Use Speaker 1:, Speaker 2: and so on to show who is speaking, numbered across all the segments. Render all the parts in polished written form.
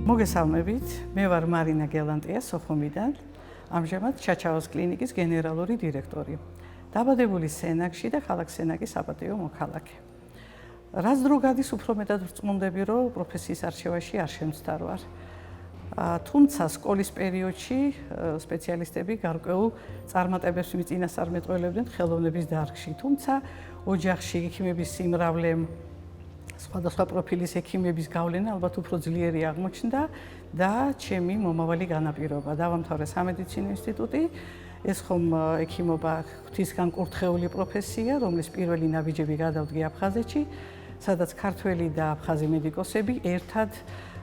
Speaker 1: მოგესალმებით, მე ვარ მარინა გელანტია სოხუმიდან, ამჟამად ჩაჩავას კლინიკის გენერალური დირექტორი. დაბადებული სენაკში და ქალაქ სენაკის საპატიო მოქალაქე. რაც დრო გადის, უფრო მეტად ვწმუნდები, რომ პროფესიის არჩევაში არ შემცდარ ვარ. თუმცა სკოლის პერიოდში სპეციალისტები გარკვეულ წარმატებებს მიწინასწარმეტყველებდნენ ხელოვნების დარგში, თუმცა ოჯახში ექიმების სიმრავლემ სხვადასხვა პროფილის ექიმების გავლენა ალბათ უფრო ძლიერი აღმოჩნდა და ჩემი მომავალი განაპირობა. დავამთავრე სამედიცინო ინსტიტუტი. ეს ხომ ექიმობა ღვთისგანკურთხეული პროფესია, რომლის პირველი ნაბიჯები გადავდგე აფხაზეთში, სადაც ქართველი და აფხაზი მედიკოსები ერთად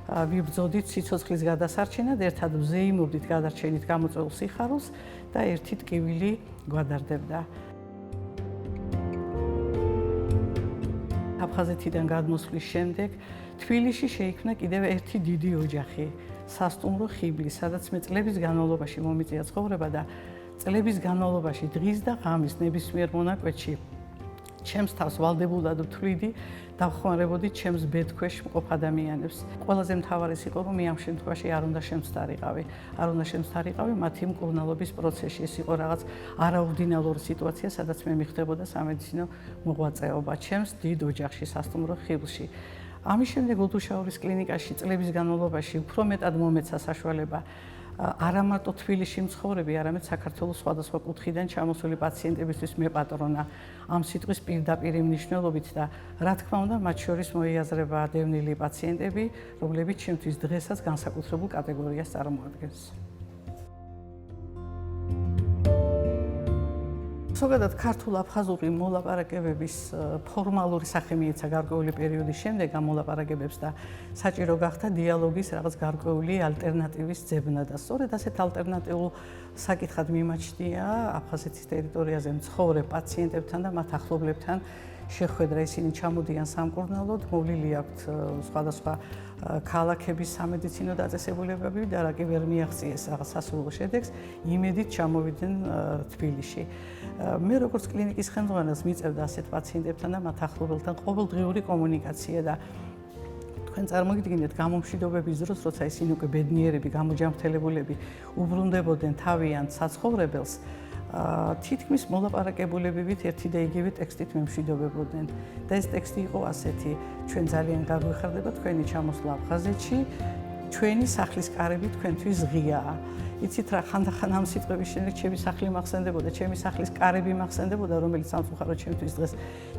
Speaker 1: ვიბრძოდით სიცოცხლის გადასარჩენად, ერთად ვზეიმობდით გადარჩენით გამოწვეულ სიხარულს და ერთი ტკივილი გვადარდებდა. აფხაზეთიდან გადმოსვლის შემდეგ თბილისში შეიქმნა კიდევ ერთი დიდი ოჯახი, სასტუმრო ხიბლი, სადაც მე წლების განმავლობაში მომიწია ცხოვრება და წლების განმავლობაში დღის და ღამის ნებისმიერ მონაკვეთში ჩემს თავს ვალდებულად ვთვლიდი და ვხმარებოდი ჩემს ბედქვეშ მყოფ ადამიანებს. ყველაზე მთავარიც იყო, რომ მე ამ შემთხვევაში არ უნდა შემცდარიყავი. არ უნდა შემცდარიყავი მათი მკურნალობის პროცესში. ეს იყო რაღაც არაორდინალური სიტუაცია, სადაც მე მიხდებოდა სამედიცინო მოღვაწეობა ჩემს დიდ ოჯახში, სასტუმრო ხიბლში. ამის შემდეგ ულტუშაურის კლინიკაში წლების განმავლობაში უფრო მეტად მომეცა საშუალება არა მარტო თბილისში მცხოვრები, არამედ საქართველოს სხვადასხვა კუთხიდან ჩამოსული პაციენტებისთვის მეპატრონა ამ სიტყვის პირდაპირი მნიშვნელობით და რა თქმა უნდა, მათ შორის მოიაზრება დევნილი პაციენტები, რომლებიც ჩემთვის დღესაც განსაკუთრებულ კატეგორიას წარმოადგენს. ზოგადად ქართულ-აფხაზური მოლაპარაკებების ფორმალური სახე მიეცა გარკვეული პერიოდის შემდეგ ამ მოლაპარაკებებს და საჭირო გახდა დიალოგის რაღაც გარკვეული ალტერნატივის ძებნა და სწორედ ასეთ ალტერნატიულ საკითხად მიმაჩნია აფხაზეთის ტერიტორიაზე მცხოვრებ პაციენტებთან და მათ ახლობლებთან შეხვედრა. ისინი ჩამოდიან სამკურნალოდ, მოვლილი აქვთ სხვადასხვა ქალაქების სამედიცინო დაწესებულებები და რა კი ვერ მიაღწიეს რაღაც სასურველ შედეგს, იმედით ჩამოვიდნენ თბილისში. მე როგორც კლინიკის ხელმძღვანელს მიწევდა ასეთ პაციენტებთან და მათ ახლობელთან ყოველდღიური კომუნიკაცია და თქვენ წარმოგიდგინეთ გამომშვიდობების დროს, როცა ისინი უკვე ბედნიერები, გამოჯანმრთელებულები უბრუნდებოდნენ თავიანთ საცხოვრებელს, თითქმის მოლაპარაკებულებებით ერთი და იგივე ტექსტით მემშვიდობებოდნენ. და ეს ტექსტი იყო ასეთი: ჩვენ ძალიან გაგვიხარდება თქვენი ჩამოსვლა აფხაზეთში, ჩვენი სახლის კარები თქვენთვის ღიაა. იცით რა, ხანდახან ამ სიტყვების შემდეგ ჩემი სახლი მახსენდებოდა, ჩემი სახლის კარები მახსენდებოდა, რომელიც სამწუხაროდ ჩემთვის დღეს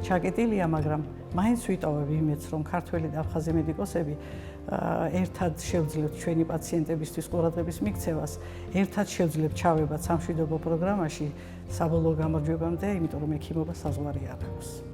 Speaker 1: ჩაკეტილია, მაგრამ მაინც ვიტოვებ იმედს, რომ ქართველი და აფხაზი მედიკოსები ერთად შევძლებთ ჩვენი პაციენტებისთვის ყურადღების მიქცევას, ერთად შევძლებთ ჩავებათ სამშვიდობო პროგრამაში საბოლოო გამარჯვებამდე, იმიტომ რომ ექიმობა საზღვარი არ აქვს.